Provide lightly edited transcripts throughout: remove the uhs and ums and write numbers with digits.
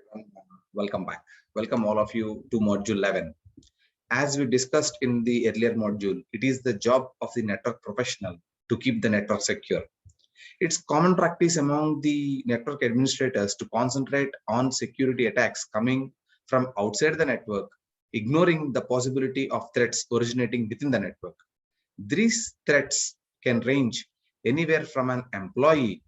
everyone. Welcome back. Welcome all of you to module 11. As we discussed in the earlier module, it is the job of the network professional to keep the network secure. It's common practice among the network administrators to concentrate on security attacks coming from outside the network, ignoring the possibility of threats originating within the network. These threats can range anywhere from an employee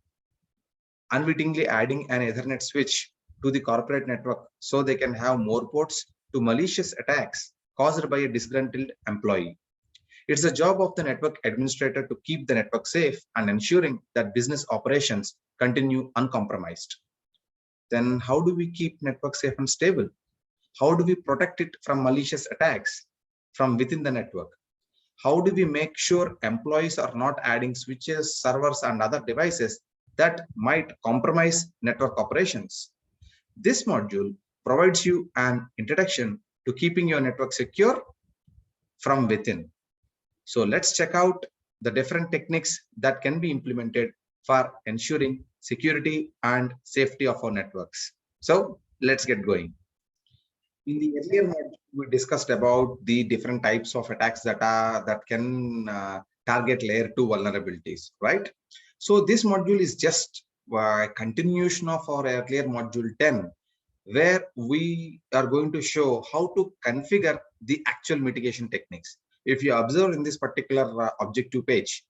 unwittingly adding an Ethernet switch to the corporate network so they can have more ports to malicious attacks caused by a disgruntled employee. It's the job of the network administrator to keep the network safe and ensuring that business operations continue uncompromised. Then how do we keep network safe and stable? How do we protect it from malicious attacks from within the network? How do we make sure employees are not adding switches, servers, and other devices that might compromise network operations? This module provides you an introduction to keeping your network secure from within. So let's check out the different techniques that can be implemented for ensuring security and safety of our networks. So let's get going. In the earlier module, we discussed about the different types of attacks that can target layer 2 vulnerabilities, right? So this module is just a continuation of our earlier module 10, where we are going to show how to configure the actual mitigation techniques. If you observe in this particular objective page,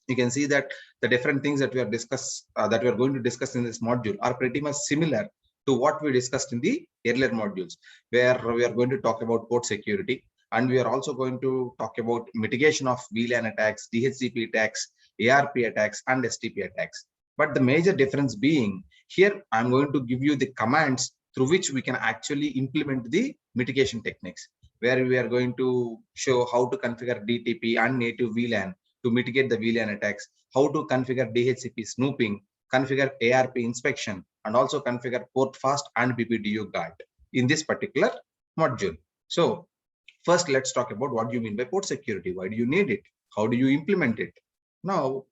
you can see that the different things that we are going to discuss in this module are pretty much similar to what we discussed in the earlier modules, where we are going to talk about port security, and we are also going to talk about mitigation of VLAN attacks, DHCP attacks, ARP attacks, and STP attacks. But the major difference being here, I'm going to give you the commands through which we can actually implement the mitigation techniques, where we are going to show how to configure DTP and native VLAN to mitigate the VLAN attacks, how to configure DHCP snooping, configure ARP inspection, and also configure port fast and BPDU guard in this particular module. So first, let's talk about what you mean by port security. Why do you need it? How do you implement it? Now,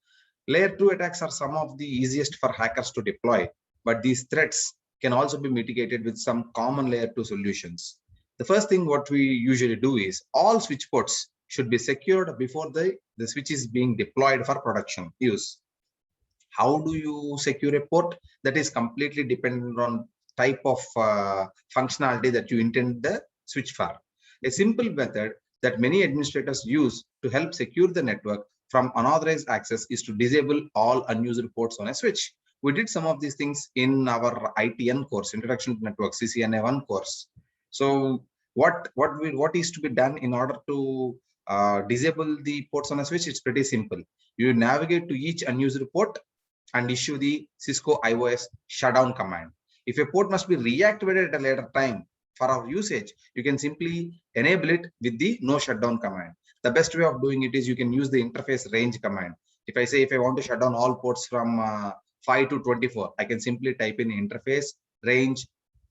layer 2 attacks are some of the easiest for hackers to deploy, but these threats can also be mitigated with some common layer 2 solutions. The first thing what we usually do is all switch ports should be secured before the switch is being deployed for production use. How do you secure a port? That is completely dependent on type of functionality that you intend the switch for. A simple method that many administrators use to help secure the network from unauthorized access is to disable all unused ports on a switch. We did some of these things in our ITN course, Introduction to Network, CCNA 1 course. So what is to be done in order to disable the ports on a switch? It's pretty simple. You navigate to each unused port and issue the Cisco IOS shutdown command. If a port must be reactivated at a later time for our usage, you can simply enable it with the no shutdown command. The best way of doing it is you can use the interface range command. If I want to shut down all ports from 5 to 24, I can simply type in interface range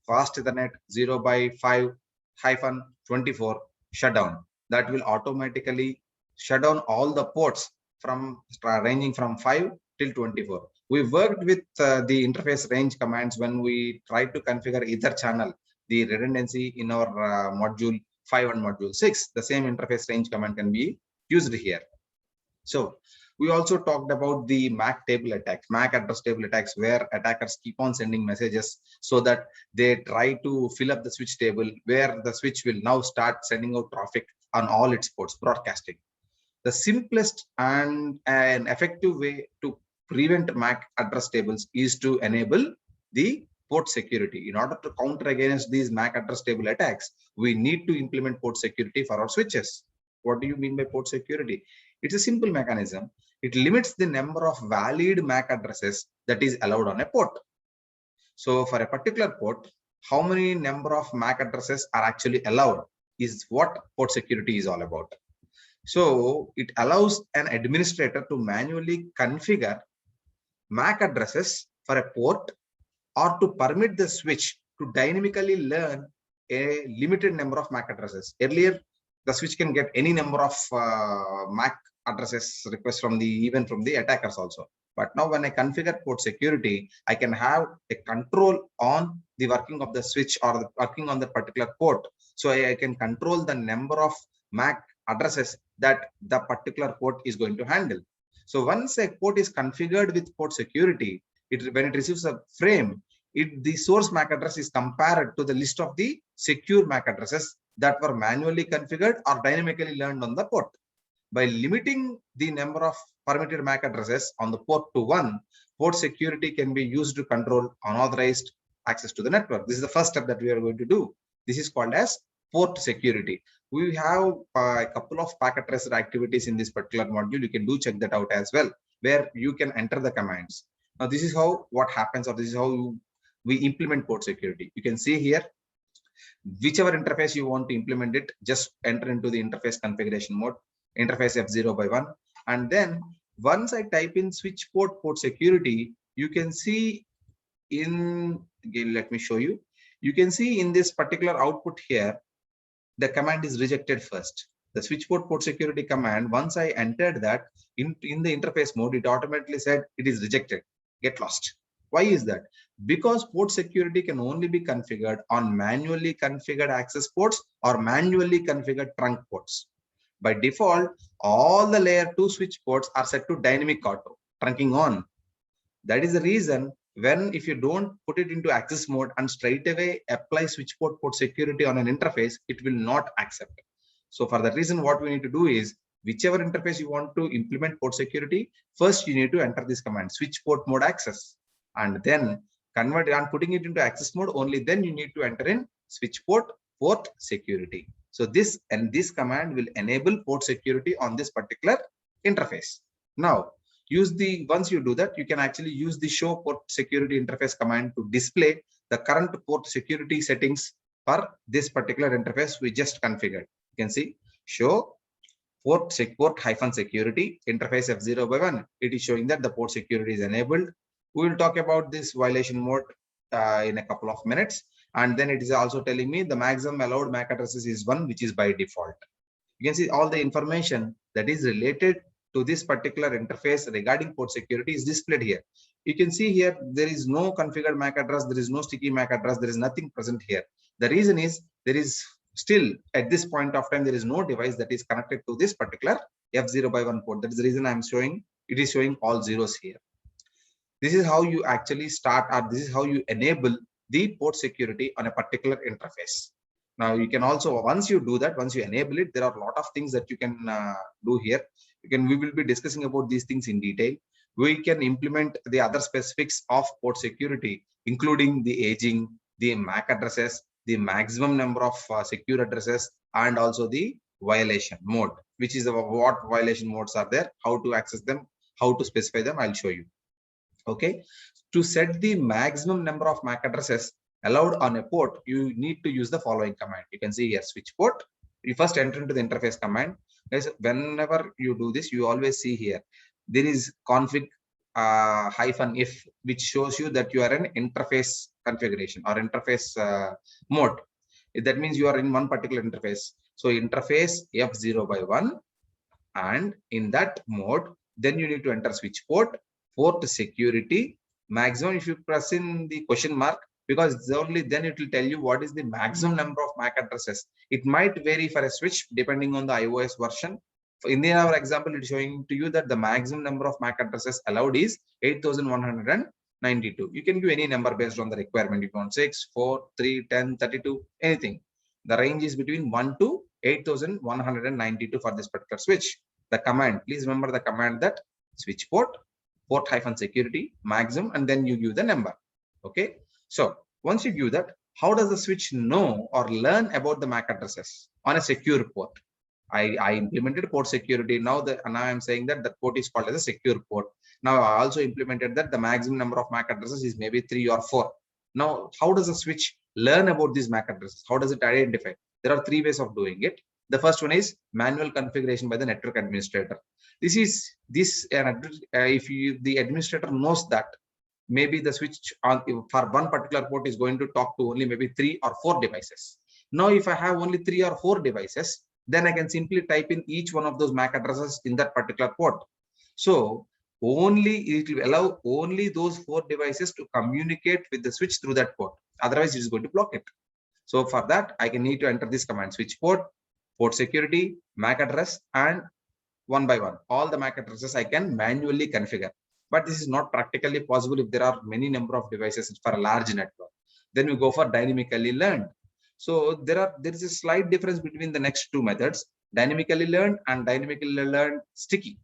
fast Ethernet 0x5-24 shutdown. That will automatically shut down all the ports from ranging from 5 till 24. We worked with the interface range commands when we tried to configure either channel, the redundancy in our module 5 and module 6. The same interface range command can be used here. So we also talked about the MAC table attacks, MAC address table attacks, where attackers keep on sending messages so that they try to fill up the switch table, where the switch will now start sending out traffic on all its ports, broadcasting. The simplest and an effective way to prevent MAC address tables is to enable the port security. In order to counter against these MAC address table attacks, we need to implement port security for our switches. What do you mean by port security? It's a simple mechanism. It limits the number of valid MAC addresses that is allowed on a port. So for a particular port, how many number of MAC addresses are actually allowed is what port security is all about. So it allows an administrator to manually configure MAC addresses for a port, or to permit the switch to dynamically learn a limited number of MAC addresses. Earlier, the switch can get any number of MAC addresses requests from even from the attackers also. But now when I configure port security, I can have a control on the working of the switch or the working on the particular port. So I can control the number of MAC addresses that the particular port is going to handle. So once a port is configured with port security, when it receives a frame, the source MAC address is compared to the list of the secure MAC addresses that were manually configured or dynamically learned on the port. By limiting the number of permitted MAC addresses on the port to 1, port security can be used to control unauthorized access to the network. This is the first step that we are going to do. This is called as port security. We have a couple of packet tracer activities in this particular module. You can do check that out as well, where you can enter the commands. Now, this is how what happens, or this is how we implement port security. You can see here, whichever interface you want to implement it, just enter into the interface configuration mode, interface F0x1, and then once I type in switch port security, you can see in, again, let me show you. You can see in this particular output here, the command is rejected first. The switch port security command, once I entered that in the interface mode, it automatically said it is rejected, get lost. Why is that? Because port security can only be configured on manually configured access ports or manually configured trunk ports. By default, all the layer 2 switch ports are set to dynamic auto, trunking on. That is the reason when if you don't put it into access mode and straight away apply switch port security on an interface, it will not accept. So for that reason, what we need to do is, whichever interface you want to implement port security, first you need to enter this command, switch port mode access, and then convert it and putting it into access mode. Only then you need to enter in switch port security. So this command will enable port security on this particular interface. Now, once you do that, you can actually use the show port security interface command to display the current port security settings for this particular interface we just configured. You can see show port -security interface F0x1. It is showing that the port security is enabled. We will talk about this violation mode in a couple of minutes. And then it is also telling me the maximum allowed MAC addresses is 1, which is by default. You can see all the information that is related to this particular interface regarding port security is displayed here. You can see here, there is no configured MAC address, there is no sticky MAC address, there is nothing present here. The reason is there is still at this point of time, there is no device that is connected to this particular F0x1 port. That is the reason I'm showing, it is showing all zeros here. This is how you actually start, or this is how you enable the port security on a particular interface. Now you can also, once you do that, once you enable it, there are a lot of things that you can do here. We will be discussing about these things in detail. We can implement the other specifics of port security, including the aging, the MAC addresses, the maximum number of secure addresses, and also the violation mode, which is what violation modes are there, how to access them, how to specify them. I'll show you. Okay, to set the maximum number of MAC addresses allowed on a port, you need to use the following command. You can see here, switch port. You first enter into the interface command. Guys, whenever you do this, you always see here, there is config -if, which shows you that you are in interface configuration or interface mode. That means you are in one particular interface. So interface F0x1, and in that mode, then you need to enter switch port security maximum. If you press in the question mark, because only then it will tell you what is the maximum number of MAC addresses. It might vary for a switch depending on the iOS version. In our example, it's showing to you that the maximum number of MAC addresses allowed is 8,192. You can give any number based on the requirement. If you want 6, 4, 3, 10, 32, anything. The range is between 1 to 8,192 for this particular switch. The command, please remember the command, that switch port -security maximum, and then you give the number. Okay, so once you give that, how does the switch know or learn about the MAC addresses on a secure port? I implemented port security. Now I'm saying that the port is called as a secure port. Now I also implemented that the maximum number of MAC addresses is maybe 3 or 4. Now how does the switch learn about these MAC addresses? How does it identify? There are 3 ways of doing it. The first one is manual configuration by the network administrator. If the administrator knows that maybe the switch for one particular port is going to talk to only maybe 3 or 4 devices. Now, if I have only 3 or 4 devices, then I can simply type in each one of those MAC addresses in that particular port. So only it will allow only those 4 devices to communicate with the switch through that port. Otherwise, it is going to block it. So for that, I can need to enter this command: switch port, port security, MAC address, and one by one. All the MAC addresses I can manually configure. But this is not practically possible if there are many number of devices for a large network. Then we go for dynamically learned. So there is a slight difference between the next two methods, dynamically learned and dynamically learned sticky.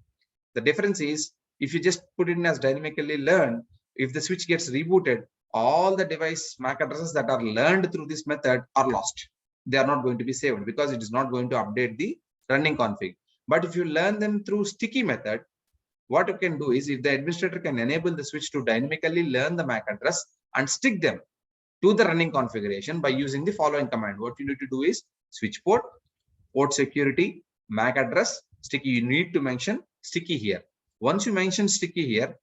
The difference is, if you just put it in as dynamically learned, if the switch gets rebooted, all the device MAC addresses that are learned through this method are lost. They are not going to be saved because it is not going to update the running config. But if you learn them through sticky method, what you can do is, if the administrator can enable the switch to dynamically learn the MAC address and stick them to the running configuration by using the following command. What you need to do is switch port, port security, MAC address, sticky. You need to mention sticky here. Once you mention sticky here,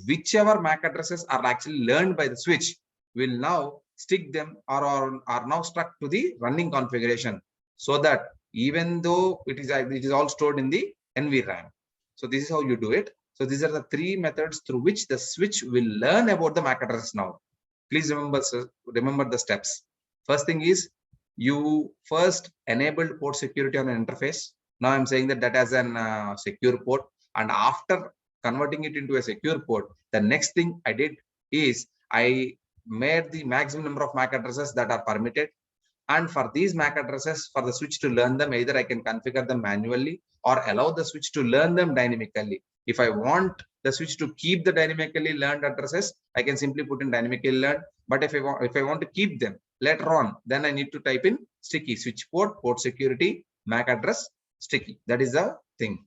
whichever MAC addresses are actually learned by the switch will now stick them or are now stuck to the running configuration, so that even though it is all stored in the NVRAM. So this is how you do it. So these are the 3 methods through which the switch will learn about the MAC address now. Please remember the steps. First thing is, you first enabled port security on an interface. Now I'm saying that as an secure port, and after converting it into a secure port, the next thing I did is I made the maximum number of MAC addresses that are permitted. And for these MAC addresses, for the switch to learn them, either I can configure them manually or allow the switch to learn them dynamically. If I want the switch to keep the dynamically learned addresses, I can simply put in dynamically learned. But if I want to keep them later on, then I need to type in sticky: switch port, port security, MAC address, sticky. That is the thing.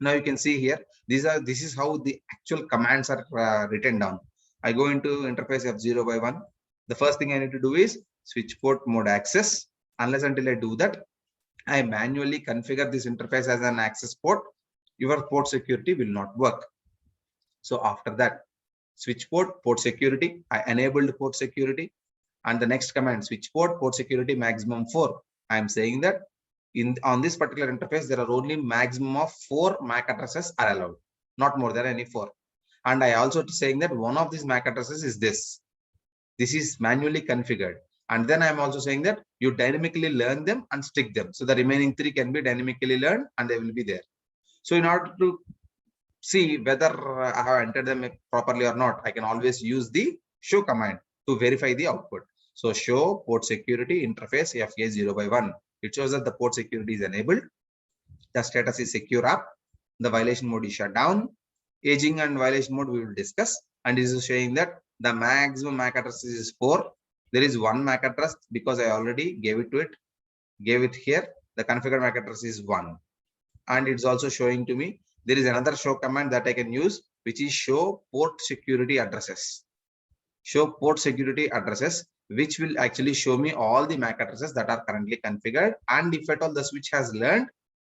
Now you can see here, this is how the actual commands are written down. I go into interface F0 by 1. The first thing I need to do is switch port mode access. Unless until I do that, I manually configure this interface as an access port, your port security will not work. So after that, switch port, port security, I enabled port security. And the next command, switch port, port security maximum 4. I am saying that on this particular interface, there are only maximum of 4 MAC addresses are allowed, not more than any 4. And I also saying that one of these MAC addresses is this. This is manually configured. And then I'm also saying that you dynamically learn them and stick them. So the remaining 3 can be dynamically learned and they will be there. So in order to see whether I have entered them properly or not, I can always use the show command to verify the output. So show port security interface FA0 by 1. It shows that the port security is enabled. The status is secure app. The violation mode is shut down. Aging and violation mode we will discuss. And this is showing that the maximum MAC address is 4. There is 1 MAC address because I already gave it here. The configured MAC address is 1. And it's also showing to me there is another show command that I can use, which is show port security addresses. Show port security addresses, which will actually show me all the MAC addresses that are currently configured, and if at all the switch has learned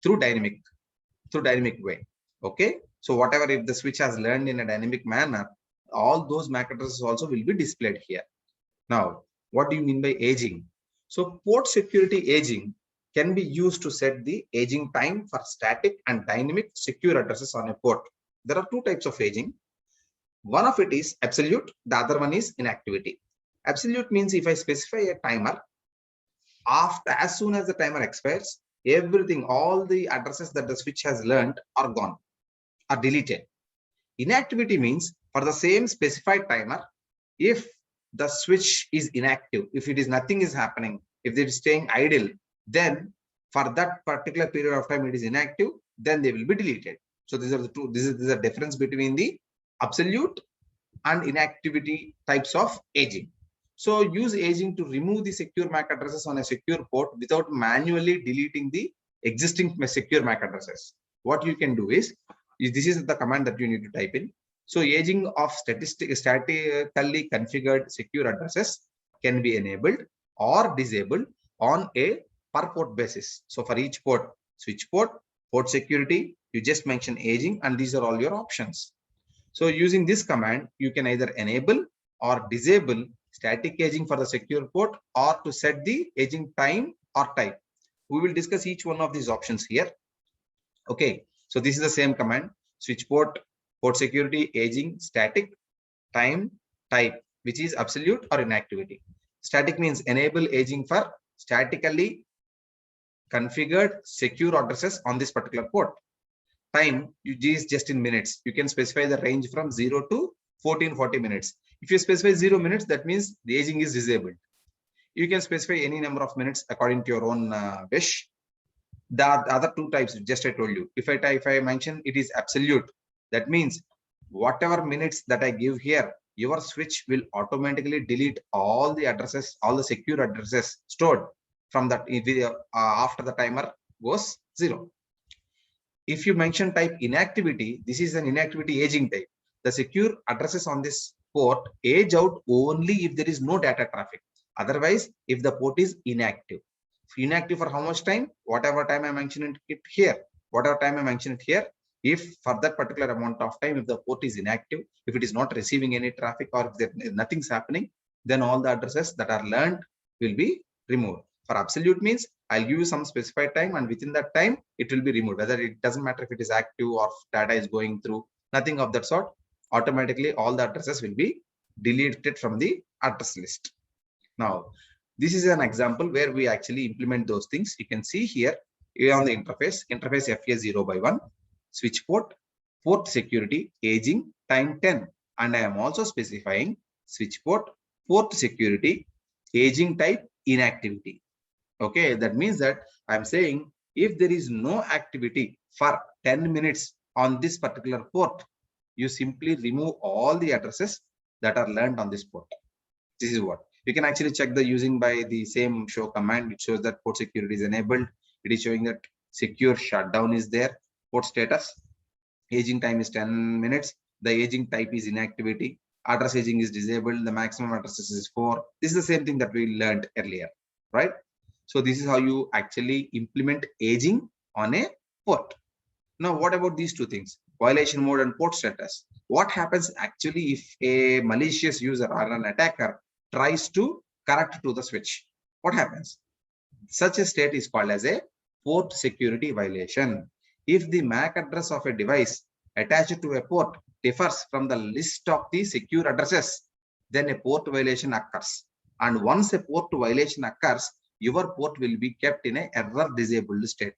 through dynamic way. Okay, so whatever, if the switch has learned in a dynamic manner, all those MAC addresses also will be displayed here. Now, what do you mean by aging? So port security aging can be used to set the aging time for static and dynamic secure addresses on a port. There are 2 types of aging. One of it is absolute, the other one is inactivity. Absolute means if I specify a timer, as soon as the timer expires, everything, all the addresses that the switch has learned are gone, are deleted. Inactivity means for the same specified timer, if the switch is inactive, if it is nothing is happening, if it is staying idle, then for that particular period of time it is inactive, then they will be deleted. So these are the 2. This is the difference between the absolute and inactivity types of aging. So use aging to remove the secure MAC addresses on a secure port without manually deleting the existing secure MAC addresses. What you can do is this is the command that you need to type in. So aging of statically configured secure addresses can be enabled or disabled on a per port basis. So for each port, switch port, port security, you just mention aging, and these are all your options. So using this command, you can either enable or disable static aging for the secure port, or to set the aging time or type. We will discuss each one of these options here. Okay, so this is the same command: switch port, Port security, aging, static, time, type, which is absolute or inactivity. Static means enable aging for statically configured secure addresses on this particular port. Time is just in minutes. You can specify the range from 0 to 1440 minutes. If you specify 0 minutes, that means the aging is disabled. You can specify any number of minutes according to your own wish. The other two types, just I told you. If I mention it is absolute, that means whatever minutes that I give here, your switch will automatically delete all the addresses, all the secure addresses stored from that after the timer goes 0. If you mention type inactivity, this is an inactivity aging type. The secure addresses on this port age out only if there is no data traffic. Otherwise, if the port is inactive. Inactive for how much time? Whatever time I mentioned it here. Whatever time I mentioned it here. If for that particular amount of time, if the port is inactive, if it is not receiving any traffic or if nothing's happening, then all the addresses that are learned will be removed. For absolute means I'll give you some specified time, and within that time it will be removed. Whether it doesn't matter if it is active or data is going through, nothing of that sort. Automatically all the addresses will be deleted from the address list. Now, this is an example where we actually implement those things. You can see here on the interface FA 0/1, switch port, port security, aging, time 10. And I am also specifying switch port, port security, aging type, inactivity. Okay, that means that I'm saying if there is no activity for 10 minutes on this particular port, you simply remove all the addresses that are learned on this port. This is what you can actually check the using by the same show command. It shows that port security is enabled. It is showing that secure shutdown is there. Port status, aging time is 10 minutes. The aging type is inactivity. Address aging is disabled. The maximum addresses is 4. This is the same thing that we learned earlier, right? So this is how you actually implement aging on a port. Now, what about these two things? Violation mode and port status. What happens actually if a malicious user or an attacker tries to connect to the switch? What happens? Such a state is called as a port security violation. If the MAC address of a device attached to a port differs from the list of the secure addresses, then a port violation occurs. And once a port violation occurs, your port will be kept in an error disabled state.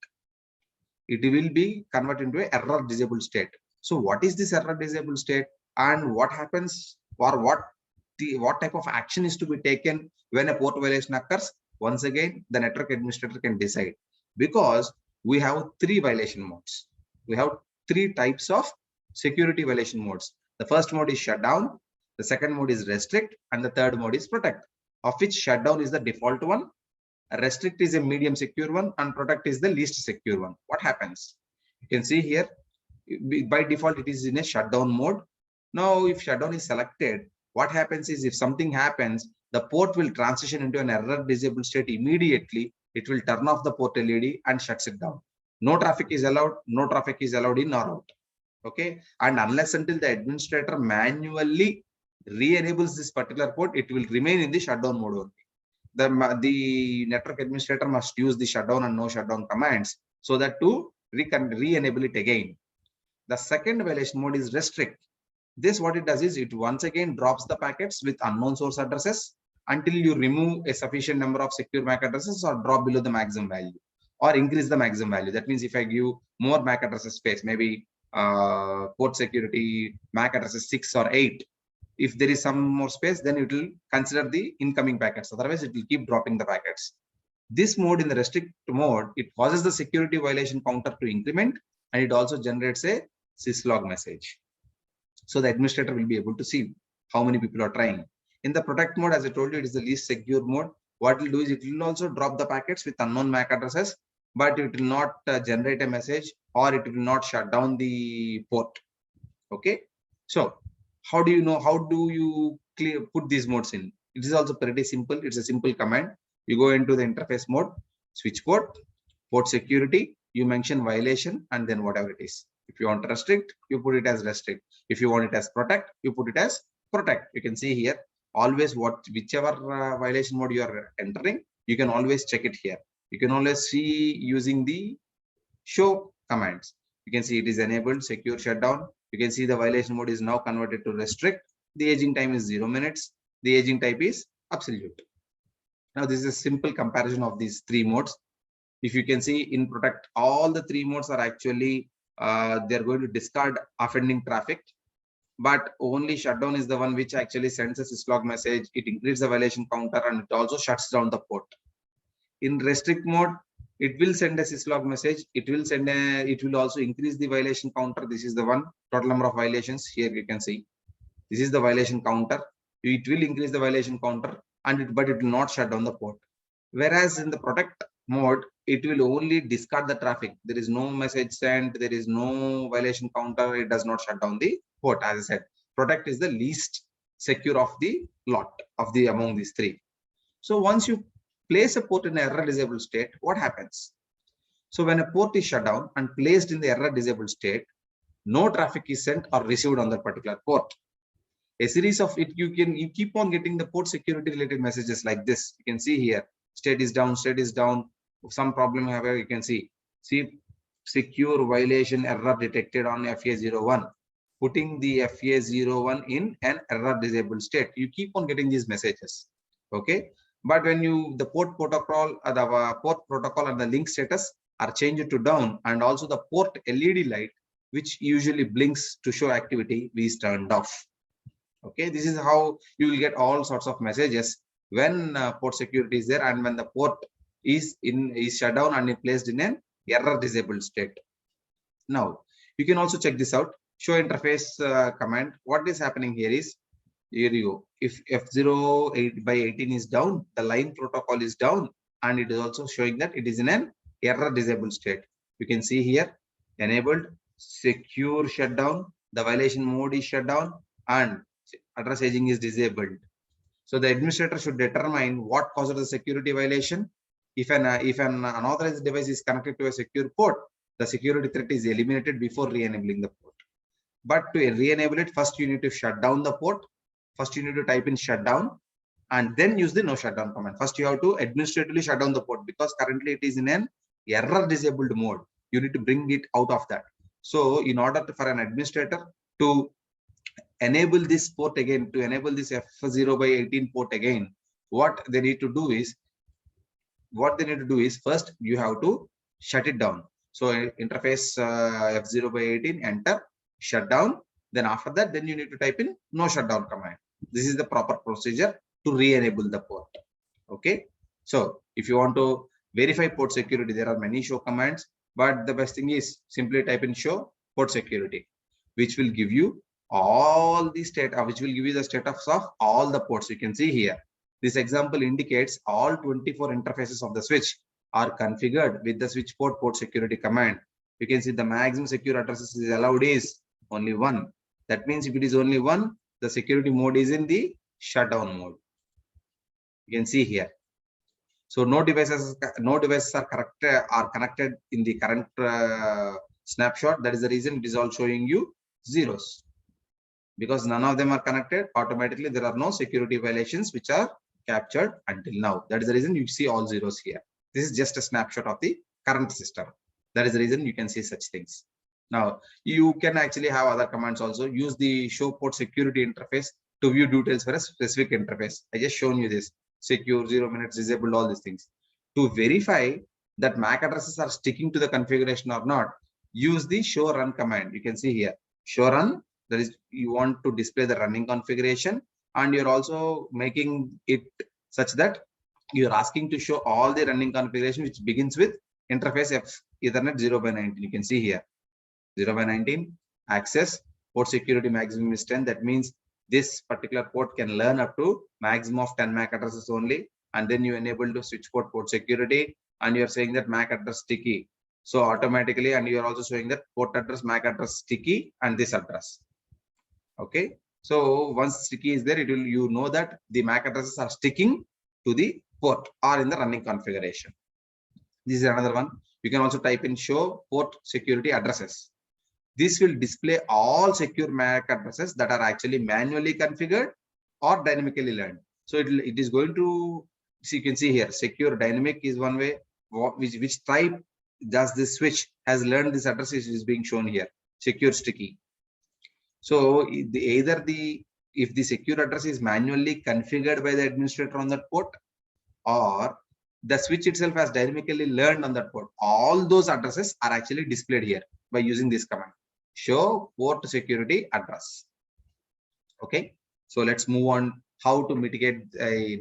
It will be converted into an error disabled state. So what is this error disabled state, and what happens, or what type of action is to be taken when a port violation occurs? Once again, the network administrator can decide, because we have 3 violation modes. We have 3 types of security violation modes. The first mode is shutdown, the second mode is restrict, and the third mode is protect, of which shutdown is the default one, restrict is a medium secure one, and protect is the least secure one. What happens? You can see here, by default it is in a shutdown mode. Now if shutdown is selected, what happens is, if something happens, the port will transition into an error disabled state immediately. It will turn off the port LED and shuts it down. No traffic is allowed. No traffic is allowed in or out. Okay, and unless until the administrator manually re-enables this particular port, it will remain in the shutdown mode only. The network administrator must use the shutdown and no shutdown commands so that to re-enable it again. The second violation mode is restrict. This, what it does is, it once again drops the packets with unknown source addresses until you remove a sufficient number of secure MAC addresses or drop below the maximum value or increase the maximum value. That means if I give more MAC addresses space, maybe port security MAC addresses 6 or 8, if there is some more space, then it will consider the incoming packets. Otherwise, it will keep dropping the packets. This mode, in the restrict mode, it causes the security violation counter to increment, and it also generates a syslog message. So the administrator will be able to see how many people are trying. In the protect mode, as I told you, it is the least secure mode. What it will do is, it will also drop the packets with unknown MAC addresses, but it will not generate a message, or it will not shut down the port. Okay. So how do you know, how do you put these modes in? It is also pretty simple. It's a simple command. You go into the interface mode, switch port, port security, you mention violation, and then whatever it is. If you want to restrict, you put it as restrict. If you want it as protect, you put it as protect. You can see here, always whichever violation mode you are entering, you can always check it here. You can always see using the show commands. You can see it is enabled, secure shutdown, You can see the violation mode is now converted to restrict. The aging time is 0 minutes. The aging type is absolute. Now this is a simple comparison of these three modes. If you can see in protect, all the three modes are actually they're going to discard offending traffic, but only shutdown is the one which actually sends a syslog message. It increases the violation counter and it also shuts down the port. In restrict mode, it will send a syslog message. It will also increase the violation counter. This is the one total number of violations. Here you can see this is the violation counter. It will increase the violation counter but it will not shut down the port. Whereas in the protect mode, it will only discard the traffic. There is no message sent. There is no violation counter. It does not shut down the port. As I said, protect is the least secure of the lot of the among these three. So once you place a port in error disabled state, what happens? So when a port is shut down and placed in the error disabled state, no traffic is sent or received on that particular port. A series of it, you keep on getting the port security related messages like this. You can see here, state is down, some problem however, you can see secure violation error detected on FA01, putting the FA01 in an error disabled state. You keep on getting these messages. Okay, but when the port protocol and the link status are changed to down, and also the port LED light, which usually blinks to show activity, is turned off. Okay, this is how you will get all sorts of messages when port security is there and when the port is shut down and is placed in an error disabled state. Now you can also check this out. Show interface command. What is happening here is, here you go. If F0 by 18 is down, the line protocol is down, and it is also showing that it is in an error disabled state. You can see here, enabled, secure shutdown, the violation mode is shut down, and address aging is disabled. So the administrator should determine what causes the security violation. If an unauthorized device is connected to a secure port, the security threat is eliminated before re-enabling the port. But to re-enable it, first you need to shut down the port. First you need to type in shutdown and then use the no shutdown command. First you have to administratively shut down the port because currently it is in an error disabled mode. You need to bring it out of that. So in order for an administrator to enable this port again, to enable this F0 by 18 port again, what they need to do is first you have to shut it down. So interface F0 by 18, enter, shut down. Then after that, then you need to type in no shutdown command. This is the proper procedure to re-enable the port. Okay. So if you want to verify port security, there are many show commands, but the best thing is simply type in show port security, which will give you all the the status of all the ports. You can see here. This example indicates all 24 interfaces of the switch are configured with the switch port security command. You can see the maximum secure addresses is allowed is only 1. That means if it is only 1, the security mode is in the shutdown mode. You can see here. So no devices are connected in the current snapshot. That is the reason it is all showing you zeros. Because none of them are connected, automatically there are no security violations which are captured until now. That is the reason you see all zeros here. This is just a snapshot of the current system. That is the reason you can see such things. Now you can actually have other commands also. Use the show port security interface to view details for a specific interface. I just shown you this. Secure, 0 minutes, disabled, all these things. To verify that MAC addresses are sticking to the configuration or not, use the show run command. You can see here, show run. That is, you want to display the running configuration, and you're also making it such that you're asking to show all the running configuration which begins with interface F Ethernet 0 by 19. You can see here 0 by 19 access port security maximum is 10. That means this particular port can learn up to maximum of 10 MAC addresses only, and then you enable to switch port security, and you're saying that MAC address sticky. So automatically, and you're also showing that port address, MAC address sticky, and this address. Okay, so once sticky is there, it will, you know that the MAC addresses are sticking to the port or in the running configuration. This is another one. You can also type in show port security addresses. This will display all secure MAC addresses that are actually manually configured or dynamically learned. So it is going to, so you can see here, secure dynamic is one way. Which type does this switch has learned this address is being shown here. Secure sticky. So if the secure address is manually configured by the administrator on that port, or the switch itself has dynamically learned on that port, all those addresses are actually displayed here by using this command, show port security address. Okay, so let's move on how to mitigate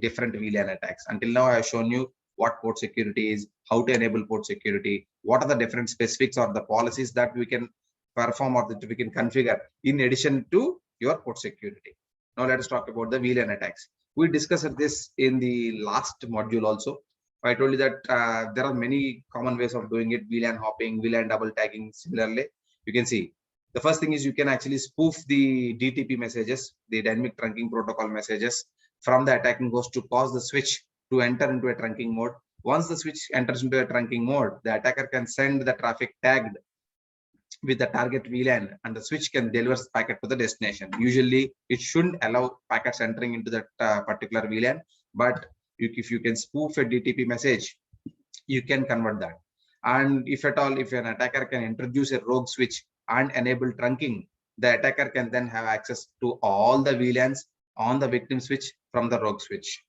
different VLAN attacks. Until now, I have shown you what port security is, how to enable port security, what are the different specifics or the policies that we can perform or that we can configure in addition to your port security. Now let us talk about the VLAN attacks. We discussed this in the last module also. I told you that there are many common ways of doing it: VLAN hopping, VLAN double tagging. Similarly, you can see the first thing is you can actually spoof the DTP messages, the dynamic trunking protocol messages, from the attacking host to cause the switch to enter into a trunking mode. Once the switch enters into a trunking mode, the attacker can send the traffic tagged with the target VLAN, and the switch can deliver the packet to the destination. Usually, it shouldn't allow packets entering into that particular VLAN, but if you can spoof a DTP message, you can convert that. And if at all, if an attacker can introduce a rogue switch and enable trunking, the attacker can then have access to all the VLANs on the victim switch from the rogue switch.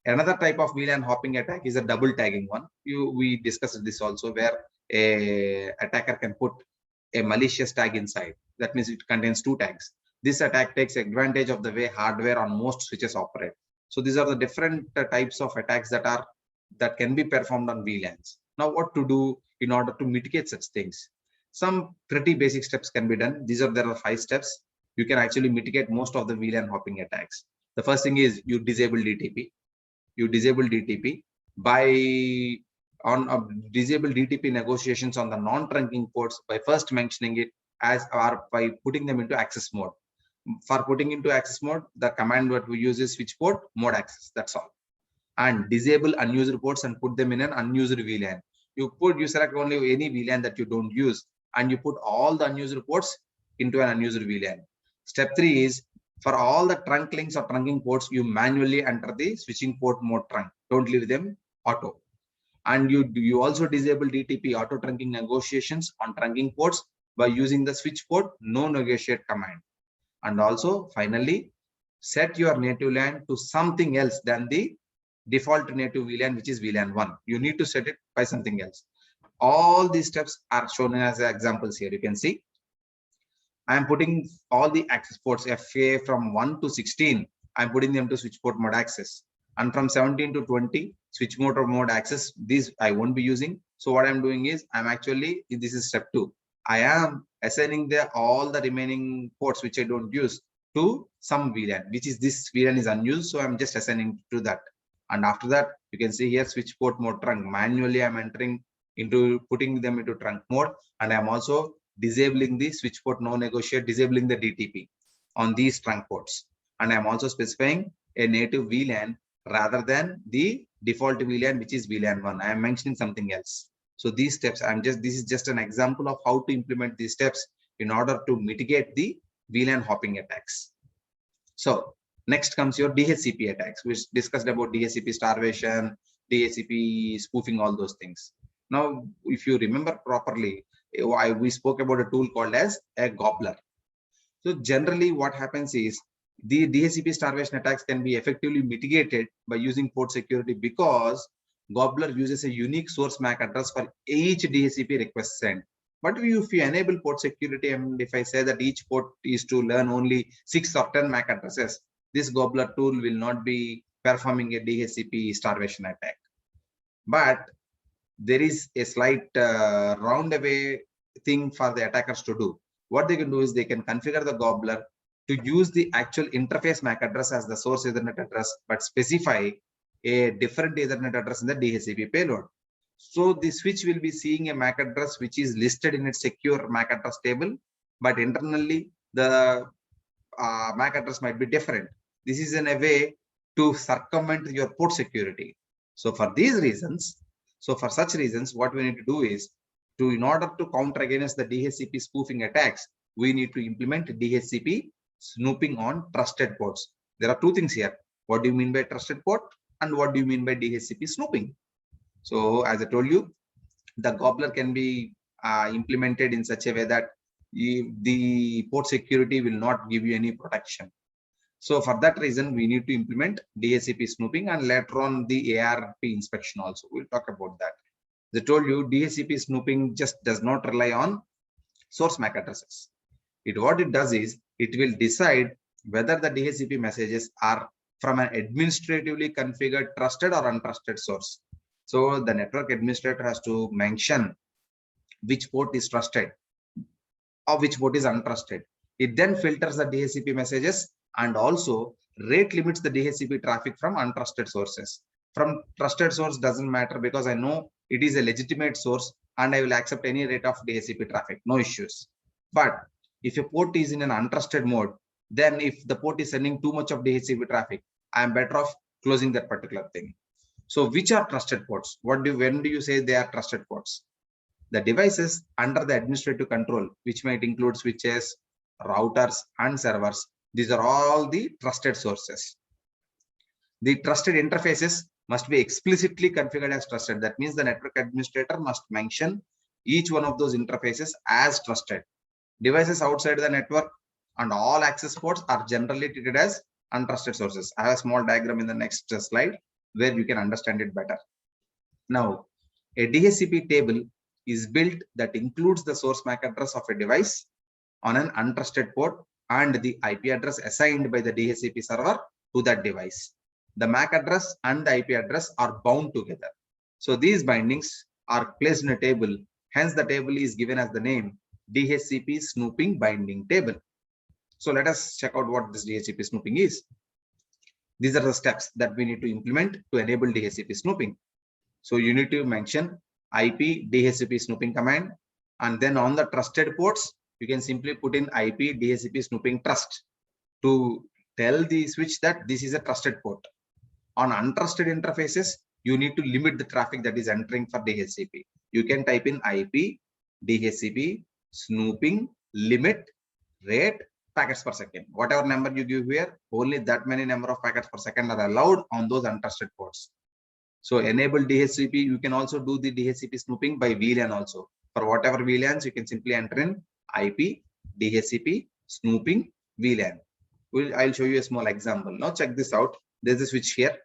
Another type of VLAN hopping attack is a double tagging one. We discussed this also, where a attacker can put a malicious tag inside. That means it contains two tags. This attack takes advantage of the way hardware on most switches operate. So these are the different types of attacks that can be performed on VLANs. Now, what to do in order to mitigate such things? Some pretty basic steps can be done. There are 5 steps. You can actually mitigate most of the VLAN hopping attacks. The first thing is you disable DTP. You disable DTP by disable DTP negotiations on the non-trunking ports by first mentioning it as, or by putting them into access mode. For putting into access mode, the command that we use is switch port mode access. That's all. And disable unused ports and put them in an unused VLAN. You select only any VLAN that you don't use, and you put all the unused ports into an unused VLAN. Step 3 is, for all the trunk links or trunking ports, you manually enter the switching port mode trunk. Don't leave them auto. And you also disable DTP auto trunking negotiations on trunking ports by using the switch port no negotiate command. And also, finally, set your native LAN to something else than the default native VLAN, which is VLAN 1. You need to set it by something else. All these steps are shown as examples here. You can see I am putting all the access ports FA from 1 to 16. I'm putting them to switch port mode access, and from 17 to 20 switch mode access. These I won't be using. So what I'm doing is this is step 2. I am assigning all the remaining ports which I don't use to some VLAN, which is this VLAN is unused. So I'm just assigning to that. And after that, you can see here switch port mode trunk. Manually, I'm putting them into trunk mode, and I'm also disabling the switch port no negotiate, disabling the DTP on these trunk ports. And I'm also specifying a native VLAN rather than the default VLAN, which is VLAN 1. I am mentioning something else. So these steps, this is just an example of how to implement these steps in order to mitigate the VLAN hopping attacks. So next comes your DHCP attacks. We discussed about DHCP starvation, DHCP spoofing, all those things. Now, if you remember properly, we spoke about a tool called as a gobbler. So generally what happens is the DHCP starvation attacks can be effectively mitigated by using port security, because gobbler uses a unique source MAC address for each DHCP request sent. But if you enable port security, and if I say that each port is to learn only 6 or 10 MAC addresses, this gobbler tool will not be performing a DHCP starvation attack. But there is a slight roundabout thing for the attackers to do. What they can do is they can configure the gobbler to use the actual interface MAC address as the source Ethernet address, but specify a different Ethernet address in the DHCP payload. So the switch will be seeing a MAC address which is listed in its secure MAC address table, but internally the MAC address might be different. This is in a way to circumvent your port security. So for such reasons, what we need to do is, in order to counter against the DHCP spoofing attacks, we need to implement DHCP snooping on trusted ports. There are 2 things here. What do you mean by trusted port, and what do you mean by DHCP snooping? So as I told you, the gobbler can be implemented in such a way that the port security will not give you any protection. So for that reason, we need to implement DHCP snooping, and later on the ARP inspection also. We'll talk about that. As I told you, DHCP snooping just does not rely on source MAC addresses. What it does is, it will decide whether the DHCP messages are from an administratively configured trusted or untrusted source. So the network administrator has to mention which port is trusted or which port is untrusted. It then filters the DHCP messages and also rate limits the DHCP traffic from untrusted sources. From trusted source doesn't matter, because I know it is a legitimate source and I will accept any rate of DHCP traffic, no issues. But if a port is in an untrusted mode, then if the port is sending too much of DHCP traffic, I am better off closing that particular thing. So which are trusted ports? When do you say they are trusted ports? The devices under the administrative control, which might include switches, routers, and servers, these are all the trusted sources. The trusted interfaces must be explicitly configured as trusted. That means the network administrator must mention each one of those interfaces as trusted. Devices outside the network and all access ports are generally treated as untrusted sources. I have a small diagram in the next slide where you can understand it better. Now, a DHCP table is built that includes the source MAC address of a device on an untrusted port and the IP address assigned by the DHCP server to that device. The MAC address and the IP address are bound together. So these bindings are placed in a table. Hence, the table is given as the name DHCP snooping binding table. So let us check out what this DHCP snooping is. These are the steps that we need to implement to enable DHCP snooping. So you need to mention IP DHCP snooping command, and then on the trusted ports, you can simply put in IP DHCP snooping trust to tell the switch that this is a trusted port. On untrusted interfaces, you need to limit the traffic that is entering for DHCP. You can type in IP DHCP snooping limit rate packets per second. Whatever number you give here, only that many number of packets per second are allowed on those untrusted ports. So enable DHCP, you can also do the DHCP snooping by VLAN also. For whatever VLANs, you can simply enter in IP DHCP snooping VLAN. I'll show you a small example. Now check this out. There's a switch here.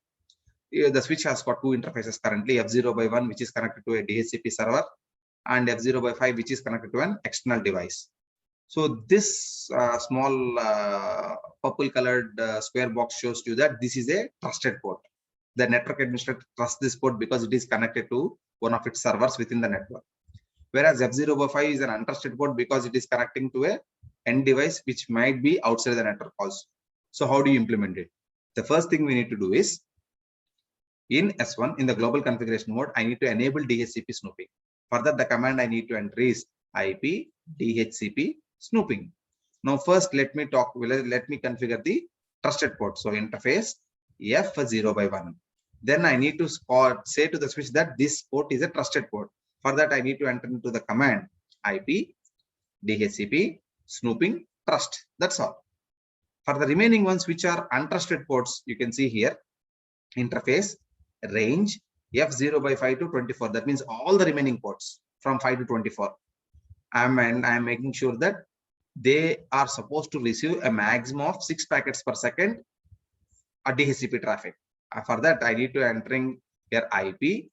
The switch has got two interfaces currently, F0x1, which is connected to a DHCP server, and F0x5, which is connected to an external device. So this small purple colored square box shows you that this is a trusted port. The network administrator trusts this port because it is connected to one of its servers within the network. Whereas F0x5 is an untrusted port because it is connecting to a end device which might be outside the network also. So how do you implement it? The first thing we need to do is, in S1, in the global configuration mode, I need to enable DHCP snooping. Further, the command I need to enter is IP DHCP snooping. Now first let me configure the trusted port. So interface F0x1. Then I need to say to the switch that this port is a trusted port. For that, I need to enter into the command IP DHCP snooping trust. That's all. For the remaining ones which are untrusted ports, you can see here interface range F0x5 to 24. That means all the remaining ports from 5 to 24. I'm making sure that they are supposed to receive a maximum of 6 packets per second DHCP traffic. For that, I need to entering here IP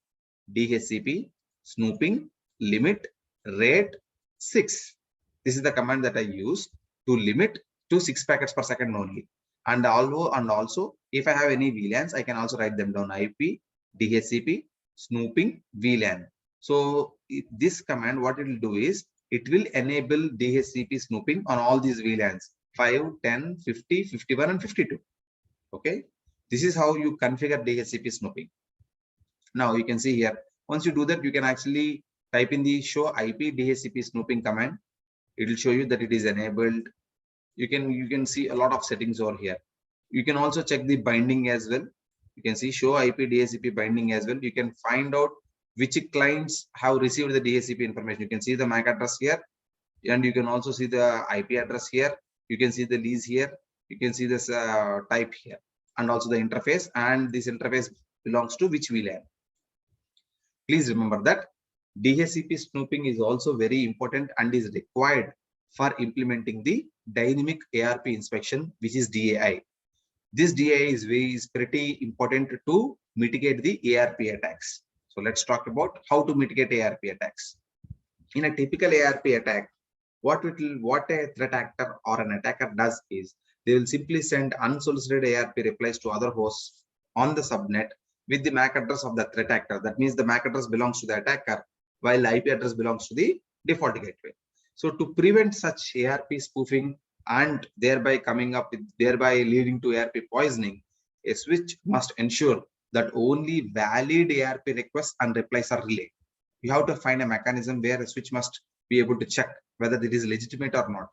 DHCP snooping limit rate 6. This is the command that I use to limit to 6 packets per second only. And also, if I have any VLANs, I can also write them down. IP DHCP snooping VLAN. So this command, what it will do is, it will enable DHCP snooping on all these VLANs 5, 10, 50, 51, and 52. Okay, this is how you configure DHCP snooping. Now you can see here, once you do that, you can actually type in the show IP DHCP snooping command. It will show you that it is enabled. You can see a lot of settings over here. You can also check the binding as well. You can see show IP DHCP binding as well. You can find out which clients have received the DHCP information. You can see the MAC address here, and you can also see the IP address here. You can see the lease here. You can see this type here, and also the interface, and this interface belongs to which VLAN. Please remember that DHCP snooping is also very important and is required for implementing the dynamic ARP inspection, which is DAI. This DAI is pretty important to mitigate the ARP attacks. So let's talk about how to mitigate ARP attacks. In a typical ARP attack, what a threat actor or an attacker does is they will simply send unsolicited ARP replies to other hosts on the subnet with the MAC address of the threat actor. That means the MAC address belongs to the attacker while the IP address belongs to the default gateway. So to prevent such ARP spoofing and thereby leading to ARP poisoning, a switch must ensure that only valid ARP requests and replies are relayed. You have to find a mechanism where a switch must be able to check whether it is legitimate or not.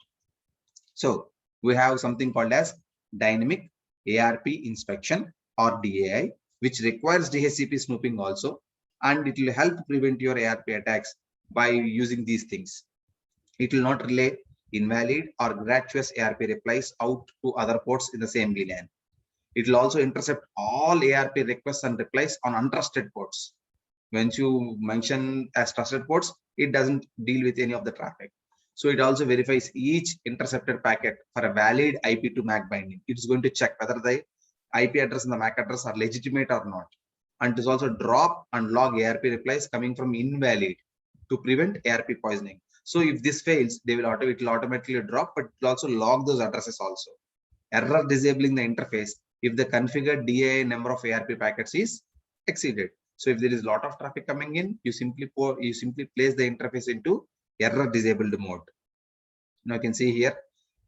So we have something called as dynamic ARP inspection or DAI, which requires DHCP snooping also, and it will help prevent your ARP attacks by using these things. It will not relay invalid or gratuitous ARP replies out to other ports in the same VLAN. It will also intercept all ARP requests and replies on untrusted ports. Once you mention as trusted ports, it doesn't deal with any of the traffic. So it also verifies each intercepted packet for a valid IP to MAC binding. It's going to check whether the IP address and the MAC address are legitimate or not. And it is also drop and log ARP replies coming from invalid to prevent ARP poisoning. So if this fails, it will automatically drop, but it will also log those addresses also. Error disabling the interface if the configured DAI number of ARP packets is exceeded. So if there is a lot of traffic coming in, you simply place the interface into error disabled mode. Now you can see here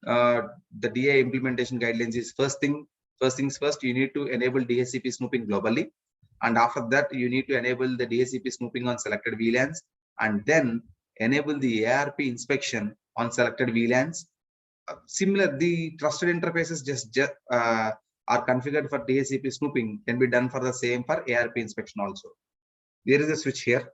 the DAI implementation guidelines is first things first, you need to enable DHCP snooping globally, and after that you need to enable the DHCP snooping on selected VLANs, and then enable the ARP inspection on selected VLANs. Similar, the trusted interfaces are configured for DHCP snooping can be done for the same for ARP inspection also. There is a switch here.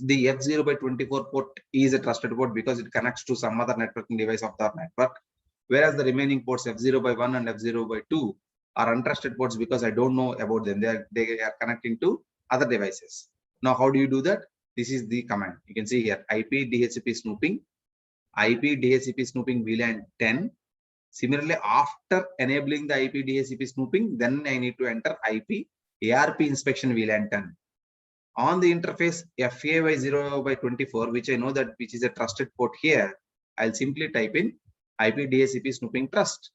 The F0/24 port is a trusted port because it connects to some other networking device of the network, whereas the remaining ports F0/1 and F0/2 are untrusted ports because I don't know about them. They are connecting to other devices. Now, how do you do that? This is the command. You can see here IP DHCP snooping VLAN 10. Similarly, after enabling the IP DHCP snooping, then I need to enter IP ARP inspection VLAN 10. On the interface FAY0/24, which I know that which is a trusted port here, I'll simply type in IP DHCP snooping trust.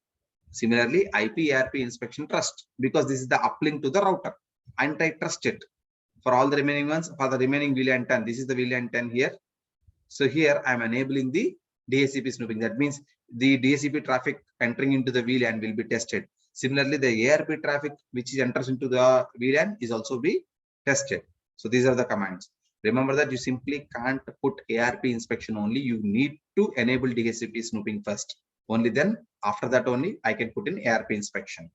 Similarly, IP ARP inspection trust, because this is the uplink to the router, and I trust it. For all the remaining ones, for the remaining VLAN 10, this is the VLAN 10 here. So here I'm enabling the DHCP snooping. That means the DHCP traffic entering into the VLAN will be tested. Similarly, the ARP traffic which enters into the VLAN is also be tested. So these are the commands. Remember that you simply can't put ARP inspection only. You need to enable DHCP snooping first. Only then, after that only, I can put in ARP inspection.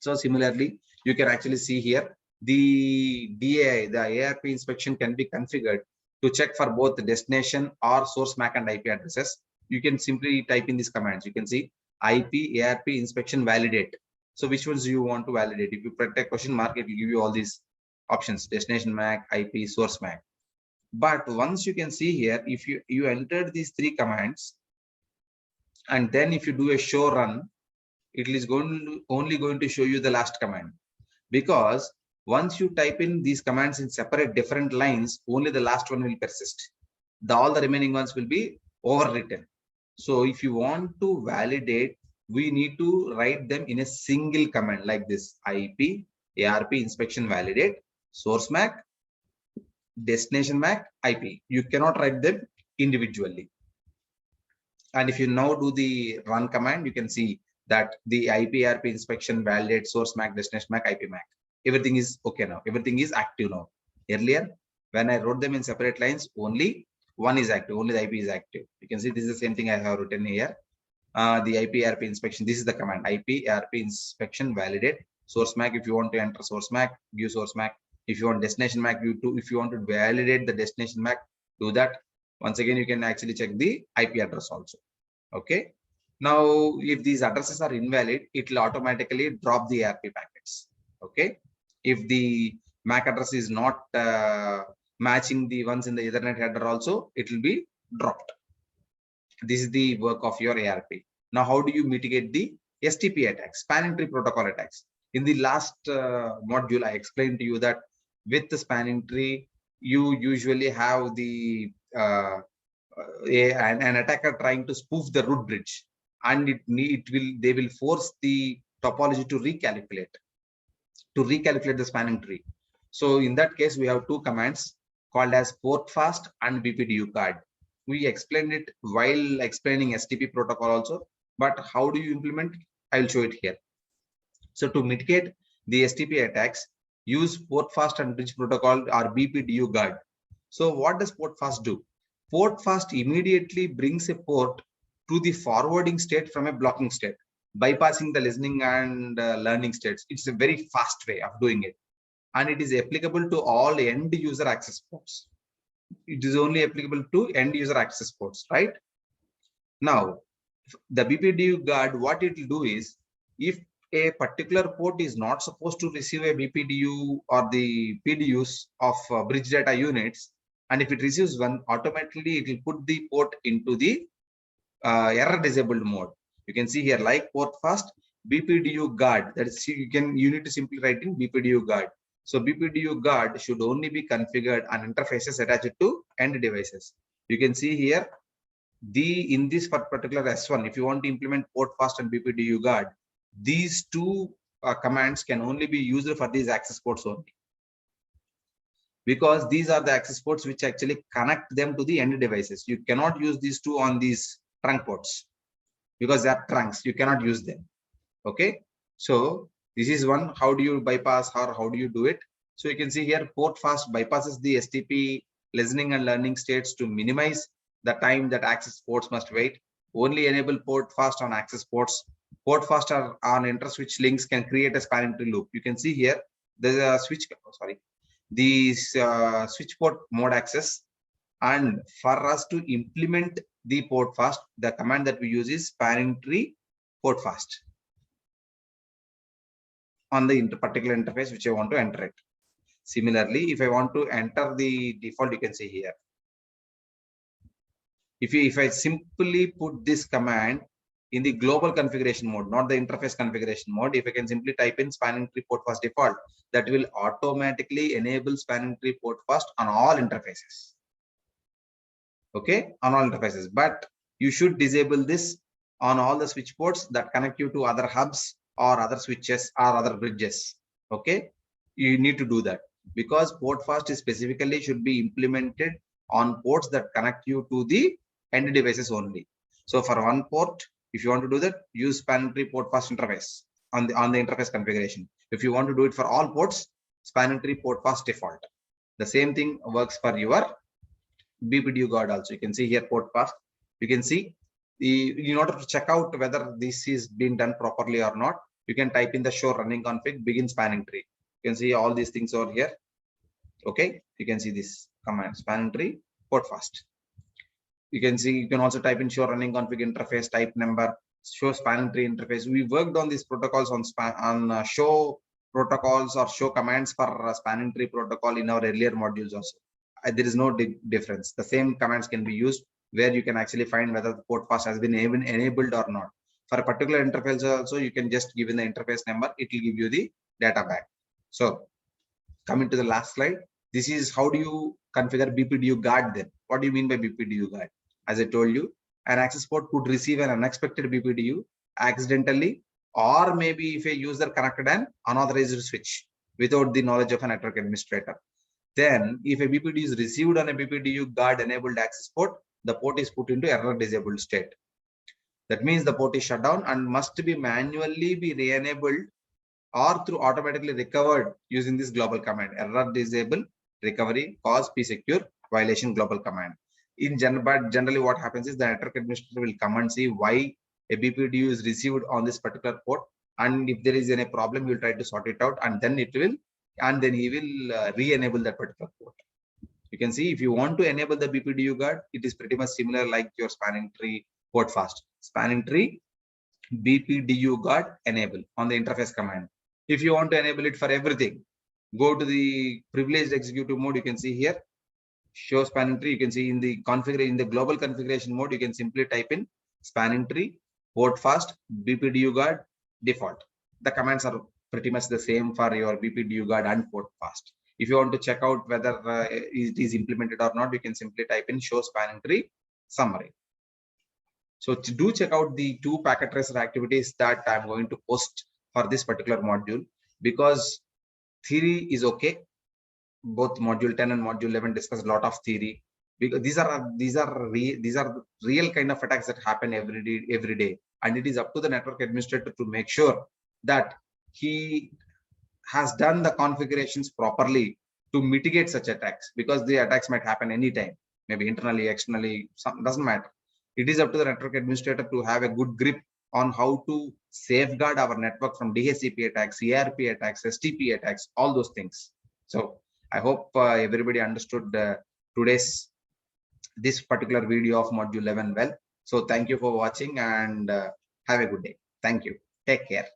So similarly, you can actually see here the DAI, the ARP inspection can be configured to check for both the destination or source MAC and IP addresses. You can simply type in these commands. You can see IP ARP inspection validate. So which ones you want to validate? If you put a question mark, it will give you all these options: destination MAC, IP, source MAC. But once you can see here, if you entered these three commands, and then if you do a show run, it is only going to show you the last command, because once you type in these commands in separate different lines, only the last one will persist. All the remaining ones will be overwritten. So if you want to validate, we need to write them in a single command like this: IP ARP inspection validate source MAC, destination MAC, IP. You cannot write them individually. And if you now do the run command, you can see that the IP ARP inspection validate source MAC, destination MAC, IP MAC. Everything is okay now. Everything is active now. Earlier, when I wrote them in separate lines, only one is active, only the IP is active. You can see this is the same thing I have written here. The IP ARP inspection, this is the command: IP ARP inspection validate source MAC. If you want to enter source MAC, give source MAC. If you want destination MAC, if you want to validate the destination MAC, do that. Once again, you can actually check the IP address also. Okay. Now, if these addresses are invalid, it will automatically drop the ARP packets. Okay. If the MAC address is not matching the ones in the Ethernet header also, it will be dropped. This is the work of your ARP. Now, how do you mitigate the STP attacks, spanning tree protocol attacks? In the last module, I explained to you that with the spanning tree, you usually have the an attacker trying to spoof the root bridge, and they will force the topology to recalculate the spanning tree. So in that case, we have two commands called as portfast and BPDU guard. We explained it while explaining STP protocol also, but how do you implement? I will show it here. So to mitigate the STP attacks, use portfast and bridge protocol or BPDU guard. So what does portfast do? Portfast immediately brings a port to the forwarding state from a blocking state, bypassing the listening and learning states. It's a very fast way of doing it, and it is applicable to all end user access ports. It is only applicable to end user access ports, right? Now, the BPDU guard, what it will do is, if a particular port is not supposed to receive a BPDU or the PDUs of bridge data units, and if it receives one, automatically it will put the port into the error disabled mode. You can see here, like portfast, BPDU guard. That is, you need to simply write in BPDU guard. So BPDU guard should only be configured on interfaces attached to end devices. You can see here, in this particular S1, if you want to implement portfast and BPDU guard, these two commands can only be used for these access ports only, because these are the access ports which actually connect them to the end devices. You cannot use these two on these trunk ports because they are trunks. You cannot use them. Okay, so this is one. How do you bypass, or how do you do it? So you can see here, portfast bypasses the STP listening and learning states to minimize the time that access ports must wait. Only enable portfast on access ports. Portfast on inter-switch links can create a spanning tree loop. You can see here, there's a switch. These switch port mode access, and for us to implement the portfast, the command that we use is spanning tree portfast on the particular interface which I want to enter it. Similarly, if I want to enter the default, you can see here. If I simply put this command in the global configuration mode, not the interface configuration mode, if I can simply type in spanning tree portfast default, that will automatically enable spanning tree portfast on all interfaces. Okay, on all interfaces, but you should disable this on all the switch ports that connect you to other hubs or other switches or other bridges. Okay, you need to do that, because portfast is specifically should be implemented on ports that connect you to the end devices only. So for one port, if you want to do that, use spanning tree portfast interface on the interface configuration. If you want to do it for all ports, spanning tree portfast default. The same thing works for your BPDU guard also. You can see here portfast. You can see in order to check out whether this is being done properly or not, you can type in the show running config begin spanning tree. You can see all these things over here. Okay, you can see this command spanning tree portfast. You can see, you can also type in show running config interface type number, show spanning tree interface. We worked on these protocols on show protocols or show commands for spanning tree protocol in our earlier modules also. There is no difference. The same commands can be used, where you can actually find whether the portfast has been even enabled or not. For a particular interface also, you can just give in the interface number, it will give you the data back. So coming to the last slide, this is how do you configure BPDU guard then. What do you mean by BPDU guard? As I told you, an access port could receive an unexpected BPDU accidentally, or maybe if a user connected an unauthorized switch without the knowledge of a network administrator. Then if a BPDU is received on a BPDU guard enabled access port, the port is put into error disabled state. That means the port is shut down and must be manually be re-enabled or through automatically recovered using this global command, error disable recovery cause p secure violation global command. But generally what happens is the network administrator will come and see why a BPDU is received on this particular port, and if there is any problem, he will try to sort it out, and then he will re-enable that particular port. You can see, if you want to enable the BPDU guard, it is pretty much similar like your spanning tree portfast. Spanning tree BPDU guard enable on the interface command. If you want to enable it for everything, go to the privileged executive mode. You can see here, show spanning tree, you can see in the configuration, in the global configuration mode, you can simply type in spanning tree, port fast, BPDU guard, default. The commands are pretty much the same for your BPDU guard and port fast. If you want to check out whether it is implemented or not, you can simply type in show spanning tree summary. So do check out the 2 packet tracer activities that I'm going to post for this particular module, because theory is okay. Both module 10 and module 11 discuss a lot of theory, because these are real kind of attacks that happen every day, and it is up to the network administrator to make sure that he has done the configurations properly to mitigate such attacks, because the attacks might happen anytime, maybe internally, externally, doesn't matter. It is up to the network administrator to have a good grip on how to safeguard our network from DHCP attacks, ERP attacks, STP attacks, all those things. So I hope everybody understood this particular video of module 11 well. So thank you for watching, and have a good day. Thank you. Take care.